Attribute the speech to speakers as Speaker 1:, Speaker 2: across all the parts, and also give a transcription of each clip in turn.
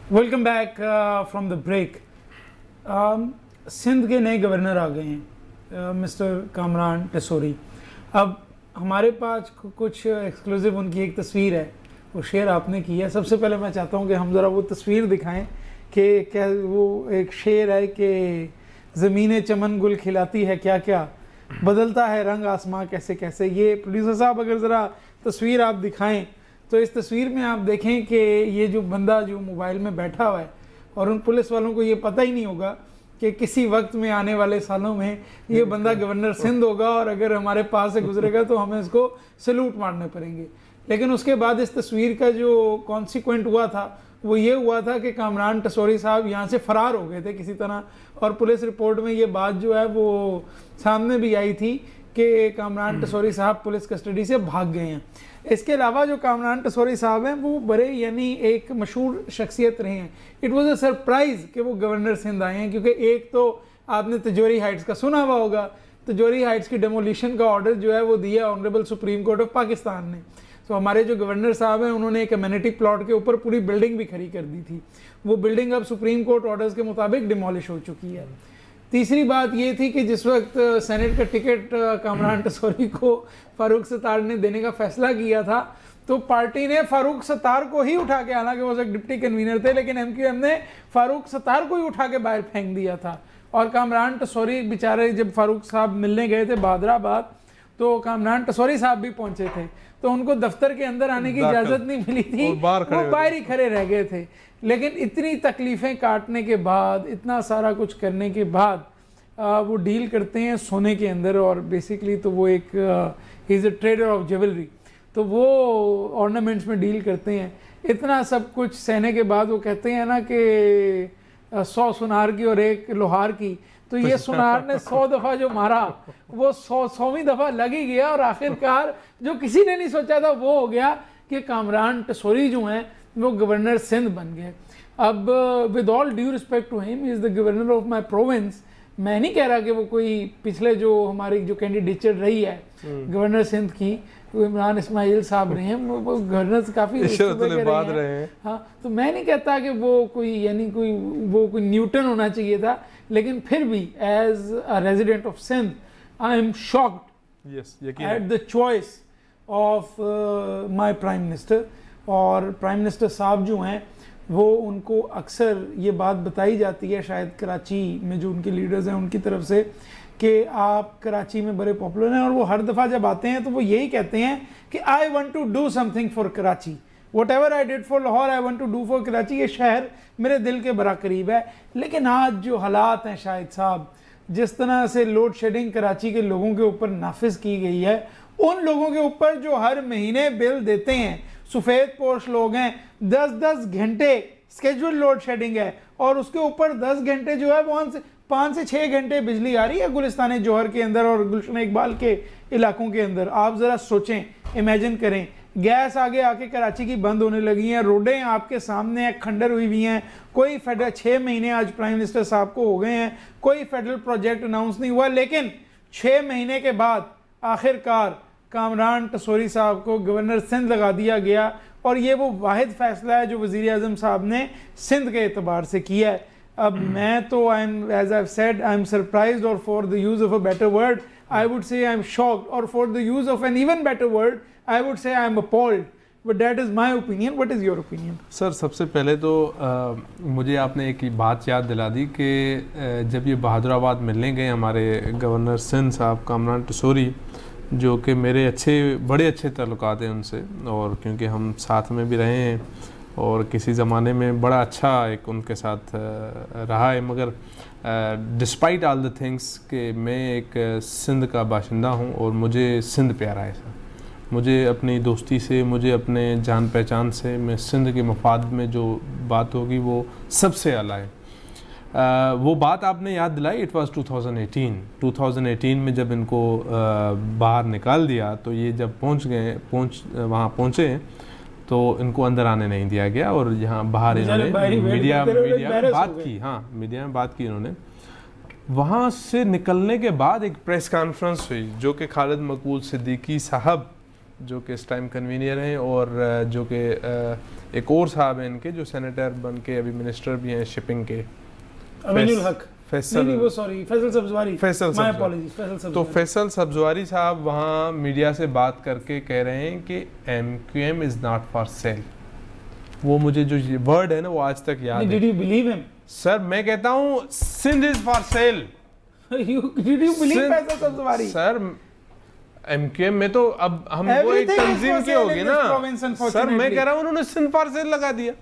Speaker 1: Welcome back from the break. Sindh के नए governor आ गए हैं, मिस्टर कामरान टसोरी। अब हमारे पास कुछ एक्सक्लूसिव उनकी एक तस्वीर है, वो शेयर आपने की है। सबसे पहले मैं चाहता हूँ कि हम ज़रा वो तस्वीर दिखाएं कि क्या वो एक शेर है कि ज़मीन चमन गुल खिलाती है क्या क्या, बदलता है रंग आसमां कैसे कैसे। ये प्रोड्यूसर साहब अगर ज़रा तस्वीर आप दिखाएं तो इस तस्वीर में आप देखें कि ये जो बंदा जो मोबाइल में बैठा हुआ है, और उन पुलिस वालों को ये पता ही नहीं होगा कि किसी वक्त में आने वाले सालों में ये बंदा गवर्नर सिंध होगा, और अगर हमारे पास से गुजरेगा तो हमें इसको सैल्यूट मारने पड़ेंगे। लेकिन उसके बाद इस तस्वीर का जो कॉन्सिक्वेंट हुआ था वो ये हुआ था कि कामरान टसोरी साहब यहाँ से फ़रार हो गए थे किसी तरह, और पुलिस रिपोर्ट में ये बात जो है वो सामने भी आई थी कि कामरान टसोरी साहब पुलिस कस्टडी से भाग गए हैं। इसके अलावा जो कामरान टसोरी साहब हैं वो बड़े यानी एक मशहूर शख्सियत रहे हैं। इट वाज अ सरप्राइज़ कि वो गवर्नर सिंध आए हैं, क्योंकि एक तो आपने तिजोरी हाइट्स का सुना हुआ होगा, तिजोरी हाइट्स की डेमोलिशन का ऑर्डर जो है वो दिया honourable supreme court of Pakistan ने। तो हमारे जो गवर्नर साहब हैं उन्होंने एक कम्युनिटी प्लॉट के ऊपर पूरी बिल्डिंग भी खड़ी कर दी थी। वो बिल्डिंग अब सुप्रीम कोर्ट ऑर्डर्स के मुताबिक डिमोलिश हो चुकी है। तीसरी बात ये थी कि जिस वक्त सेनेट का टिकट कामरान टसोरी को फारूक सत्तार ने देने का फैसला किया था, तो पार्टी ने फारूक सत्तार को ही उठा के, हालांकि वो एक डिप्टी कन्वीनर थे, लेकिन एमक्यूएम ने फारूक सत्तार को ही उठा के बाहर फेंक दिया था। और कामरान टसोरी बेचारे जब फारूक साहब मिलने गए थे बहादराबाद, तो कामरान टसोरी साहब भी पहुंचे थे, तो उनको दफ्तर के अंदर आने की इजाज़त नहीं मिली थी, वो बाहर ही खड़े रह गए थे। लेकिन इतनी तकलीफ़ें काटने के बाद, इतना सारा कुछ करने के बाद वो डील करते हैं सोने के अंदर, और बेसिकली तो वो एक he is a trader of jewellery, तो वो ऑर्नामेंट्स में डील करते हैं। इतना सब कुछ सहने के बाद वो कहते हैं ना कि 100 सुनार की और 1 लोहार की, तो ये सुनार ने 100 दफ़ा जो मारा वो 100वीं दफ़ा लग ही गया, और आखिरकार जो किसी ने नहीं सोचा था वो हो गया कि कामरान टसोरी जो हैं वो गवर्नर सिंध बन गए। अब with all due respect to him, is the governor of my province. मैं नहीं कह रहा कि वो कोई पिछले जो हमारी जो कैंडिडेचर रही है गवर्नर सिंध की, इमरान इस्माइल साहब रहे हैं, वो गवर्नर काफ़ी रहे हैं। हाँ, तो मैं नहीं कहता कि वो कोई यानी कोई न्यूटन होना चाहिए था, लेकिन फिर भी as a resident of Sindh I am shocked at the choice of my prime minister. और प्राइम मिनिस्टर साहब जो हैं वो, उनको अक्सर ये बात बताई जाती है शायद कराची में जो उनके लीडर्स हैं उनकी तरफ से, कि आप कराची में बड़े पॉपुलर हैं, और वो हर दफ़ा जब आते हैं तो वो यही कहते हैं कि I want to do something for Karachi, whatever I did for Lahore I want to do for Karachi. ये शहर मेरे दिल के बड़ा करीब है। लेकिन आज जो हालात हैं शाहिद साहब, जिस तरह से लोड शेडिंग कराची के लोगों के ऊपर नाफिज की गई है, उन लोगों के ऊपर जो हर महीने बिल देते हैं, सफ़ेद पोश लोग हैं, 10-10 घंटे स्केड्यूल लोड शेडिंग है, और उसके ऊपर 10 घंटे जो है वो 5 से 6 घंटे बिजली आ रही है गुलिस्तान जौहर के अंदर और गुलशन इकबाल के इलाकों के अंदर। आप ज़रा सोचें, इमेजिन करें, गैस आगे आके कराची की बंद होने लगी हैं, रोडें आपके सामने खंडर हुई हुई हैं, कोई फेडरल 6 महीने आज प्राइम मिनिस्टर साहब को हो गए हैं, कोई फेडरल प्रोजेक्ट अनाउंस नहीं हुआ। लेकिन 6 महीने के बाद आखिरकार कामरान टसोरी साहब को गवर्नर सिंध लगा दिया गया, और ये वो वाहिद फैसला है जो वज़ीर आज़म साहब ने सिंध के एतबार से किया है। अब मैं तो I am, as I said, I am surprised, और for the use of a better word I would say I am shocked, और for the use of an even better word I would say I am appalled, but that is my opinion. What is your opinion?
Speaker 2: Sir, सबसे पहले तो मुझे आपने एक बात याद दिला दी कि जब ये बहादुराबाद मिलने गए हमारे गवर्नर सिंध साहब कामरान टसोरी, जो कि मेरे बड़े अच्छे ताल्लुकात हैं उनसे, और क्योंकि हम साथ में भी रहे हैं और किसी ज़माने में बड़ा अच्छा एक उनके साथ रहा है, मगर डिस्पाइट ऑल द थिंग्स कि मैं एक सिंध का बाशिंदा हूं और मुझे सिंध प्यारा है सर। मुझे अपनी दोस्ती से, मुझे अपने जान पहचान से, मैं सिंध के मफाद में जो बात होगी वो सबसे आला है। वो बात आपने याद दिलाई, इट वाज 2018 में जब इनको बाहर निकाल दिया, तो ये जब वहाँ पहुँचे तो इनको अंदर आने नहीं दिया गया, और यहाँ बाहर इन्होंने मीडिया में बात की। हाँ, मीडिया में बात की इन्होंने। वहाँ से निकलने के बाद एक प्रेस कॉन्फ्रेंस हुई जो कि खालिद मकबूल सिद्दीकी साहब जो कि इस टाइम कन्वीनियर हैं, और जो कि एक और साहब हैं इनके जो सेनेटर बन के अभी मिनिस्टर भी हैं शिपिंग के,
Speaker 1: अमीनुल हक,
Speaker 2: फैसल,
Speaker 1: नहीं वो sorry Faisal Sabzwari,
Speaker 2: Faisal
Speaker 1: my
Speaker 2: Sabzwari.
Speaker 1: Apologies, Faisal
Speaker 2: तो
Speaker 1: सब्जवारी।
Speaker 2: फैसल सब्जवारी साहब वहाँ मीडिया से बात करके कह रहे हैं कि MQM is not for cell. वो मुझे जो ये वर्ड है ना वो आज तक याद है।
Speaker 1: Did you believe him?
Speaker 2: Sir मैं कहता हूँ Sindh is for sale.
Speaker 1: Did you believe Faisal Sabzwari?
Speaker 2: Sir MQM में तो अब हम वो एक
Speaker 1: Everything is
Speaker 2: तंजीम
Speaker 1: for
Speaker 2: की
Speaker 1: sale
Speaker 2: होगी
Speaker 1: in
Speaker 2: ना।
Speaker 1: this province,
Speaker 2: सर मैं
Speaker 1: unfortunately.
Speaker 2: कह रहा हूँ उन्होंने सिंध फॉर सेल लगा दिया।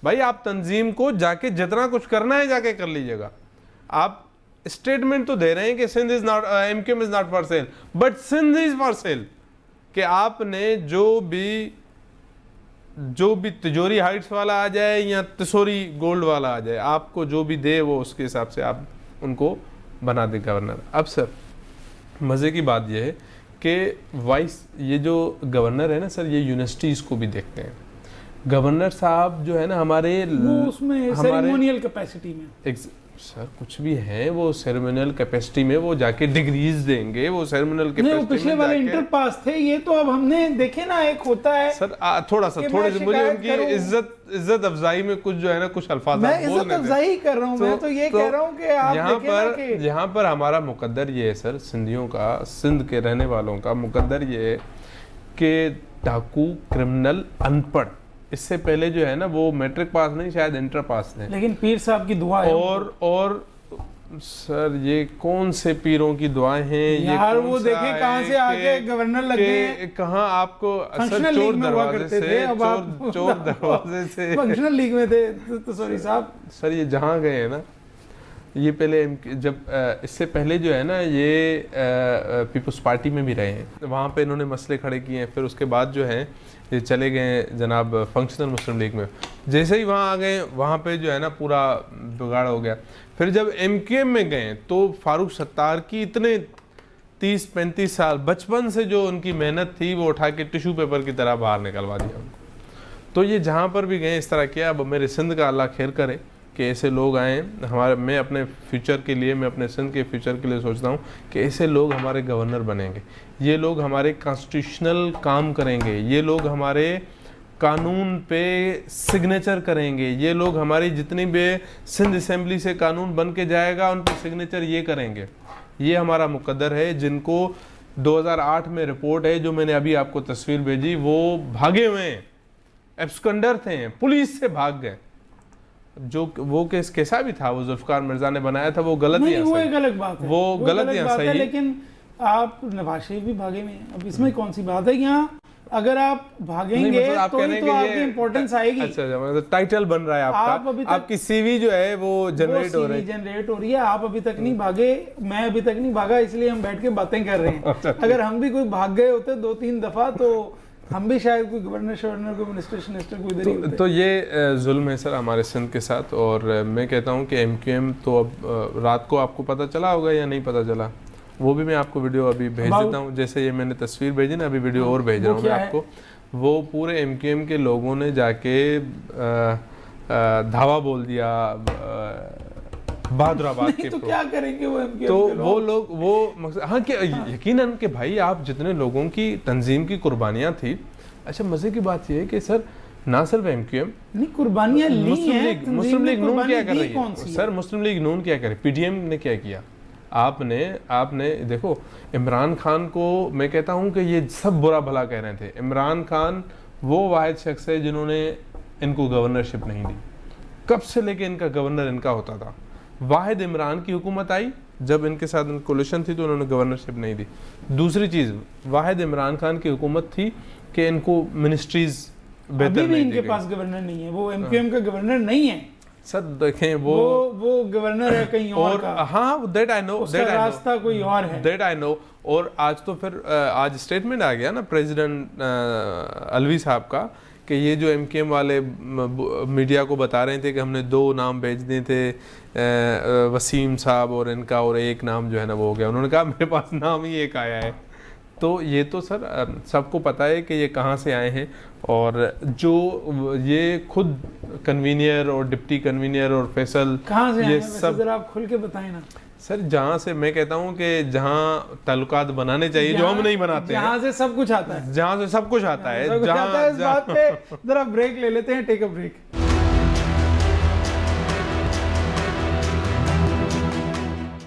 Speaker 2: भाई आप तंजीम को जाके जितना कुछ करना है जाके कर लीजिएगा। आप स्टेटमेंट तो दे रहे हैं कि Sindh is not MQM is not for sale, but Sindh is for sale. कि आपने जो भी तिजोरी हाइट्स वाला आ जाए या तिसोरी गोल्ड वाला आ जाए, आपको जो भी दे वो उसके हिसाब से आप उनको बना दे गवर्नर। अब सर मज़े की बात यह है कि ये जो गवर्नर है ना सर, ये यूनिवर्सिटीज़ को भी देखते हैं। गवर्नर साहब जो है ना
Speaker 1: वो उसमें सेरेमोनियल कैपेसिटी में
Speaker 2: सर कुछ भी है, वो सेरेमोनियल कैपेसिटी में वो जाके डिग्रीज देंगे, वो सेरेमोनियल कैपेसिटी में
Speaker 1: पिछले वाले इंटर पास थे। ये तो अब हमने देखे ना, एक होता है
Speaker 2: सर थोड़े से मुझे उनकी इज्जत अफजाई में कुछ जो है ना कुछ अल्फाज
Speaker 1: मैं इज्जत अफजाई कर रहा हूँ। मैं तो ये कह रहा हूँ कि आप
Speaker 2: यहाँ पर हमारा मुकद्दर ये है सर, सिंधियों का, सिंध के रहने वालों का मुकद्दर ये है कि डाकू, क्रिमिनल, अनपढ़, इससे पहले जो है ना वो मैट्रिक पास नहीं शायद इंटर पास थे,
Speaker 1: लेकिन पीर साहब की दुआ है।
Speaker 2: और सर ये कौन से पीरों की दुआएं हैं
Speaker 1: यार, वो देखे कहाँ से आके गवर्नर लग गए,
Speaker 2: कहाँ आपको सर चोर दरवाजे से
Speaker 1: फंक्शनल लीग में थे तो सॉरी साहब।
Speaker 2: सर ये जहाँ गए हैं ना, ये पहले जब इससे पहले जो है ना ये पीपल्स पार्टी में भी रहे हैं, वहाँ पे इन्होंने मसले खड़े किए हैं। फिर उसके बाद जो है ये चले गए जनाब फंक्शनल मुस्लिम लीग में। जैसे ही वहाँ आ गए वहाँ पे जो है ना पूरा बिगाड़ हो गया। फिर जब MQM में गए तो फारूक सत्तार की इतने 30-35 साल बचपन से जो उनकी मेहनत थी वो उठा के टिश्यू पेपर की तरह बाहर निकलवा दिया उनको। तो ये जहाँ पर भी गए इस तरह किया। अब मेरे सिंध का अल्लाह खैर करे कि ऐसे लोग आएँ हमारे, मैं अपने फ्यूचर के लिए, मैं अपने सिंध के फ्यूचर के लिए सोचता हूँ कि ऐसे लोग हमारे गवर्नर बनेंगे, ये लोग हमारे कॉन्स्टिट्यूशनल काम करेंगे, ये लोग हमारे कानून पे सिग्नेचर करेंगे, ये लोग हमारी जितनी भी सिंध असेंबली से कानून बन के जाएगा उन पर सिग्नेचर ये करेंगे। ये हमारा मुकद्दर है, जिनको 2008 में रिपोर्ट है जो मैंने अभी आपको तस्वीर भेजी, वो भागे हुए हैं, एब्सकंडर थे, पुलिस से भाग गए। जो वो केस कैसा भी था, वो जुल्फकार मिर्जा ने बनाया था, वो गलत
Speaker 1: नहीं, वो एक अलग बात है,
Speaker 2: वो गलत या सही,
Speaker 1: लेकिन आप नवाज शरीफ भी भागे में, अब इसमें कौन सी बात है? यहाँ अगर आप भागेंगे
Speaker 2: मतलब आप
Speaker 1: तो ही तो आपकी इंपॉर्टेंस आएगी।
Speaker 2: अच्छा, मतलब टाइटल बन रहा है आपका, आपकी CV जो है वो जनरेट
Speaker 1: हो रही है। आप अभी तक नहीं भागे, मैं अभी तक नहीं भागा, इसलिए हम बैठ के बातें कर रहे हैं। अगर हम भी कोई भाग गए होते 2-3 दफा तो हम भी शायद कोई गवर्नर शवर्नर कोई मिनिस्टर कोई इधर ही होते।
Speaker 2: तो ये जुल्म है सर हमारे सिंध के साथ। और मैं कहता हूँ कि MQM तो अब रात को आपको पता चला होगा या नहीं पता चला, वो भी मैं आपको वीडियो अभी भेज देता हूँ। जैसे ये मैंने तस्वीर भेजी ना, अभी वीडियो और भेज रहा हूँ मैं आपको। वो पूरे MQM के लोगों ने जाके धावा बोल दिया बहादुराबाद के।
Speaker 1: तो क्या करेंगे वो MQM
Speaker 2: तो वो लोग वो मकसद, हाँ कि यकीनन कि भाई आप जितने लोगों की तंजीम की कुर्बानियाँ थी। अच्छा मज़े की बात ये है कि सर ना सिर्फ MQM
Speaker 1: नहीं कुर्बानियाँ ली
Speaker 2: हैं, मुस्लिम लीग नून क्या कर रही है सर, मुस्लिम लीग नून क्या करे, PTM ने क्या किया? आपने देखो इमरान खान को, मैं कहता हूँ कि ये सब बुरा भला कह रहे थे। इमरान खान वो वाहिद शख्स है जिन्होंने इनको गवर्नरशिप नहीं दी। कब से लेके इनका गवर्नर इनका होता था, वाहिद इमरान की हुकूमत आई, जब इनके साथ कोलिशन थी तो उन्होंने गवर्नरशिप नहीं दी। दूसरी चीज़, वाहिद इमरान खान की हुकूमत थी कि इनको मिनिस्ट्रीज बेहतर नहीं,
Speaker 1: इनके पास गवर्नर नहीं है, वो MQM का गवर्नर नहीं है
Speaker 2: सर। देखें वो
Speaker 1: गवर्नर है कहीं और का।
Speaker 2: हाँ दैट आई नो,
Speaker 1: रास्ता कोई और है,
Speaker 2: दैट आई नो। और आज तो फिर आज स्टेटमेंट आ गया ना प्रेसिडेंट अलवी साहब का कि ये जो MQM वाले मीडिया को बता रहे थे कि हमने 2 नाम भेज दिए थे, वसीम साहब और इनका, और एक नाम जो है ना वो हो गया। उन्होंने कहा मेरे पास नाम ही एक आया है। तो ये तो सर सबको पता है कि ये कहाँ से आए हैं, और जो ये खुद कन्वीनियर और डिप्टी कन्वीनियर और फैसल
Speaker 1: कहाँ से
Speaker 2: ये
Speaker 1: आए
Speaker 2: सब
Speaker 1: जरा आप खुल के बताएं ना
Speaker 2: सर, जहाँ से मैं कहता हूँ कि जहाँ ताल्लुकात बनाने चाहिए जो हम नहीं बनाते हैं,
Speaker 1: जहाँ से सब कुछ आता है,
Speaker 2: जहाँ से सब कुछ आता है,
Speaker 1: इस बात पे जरा ब्रेक ले लेते हैं, टेक अ ब्रेक।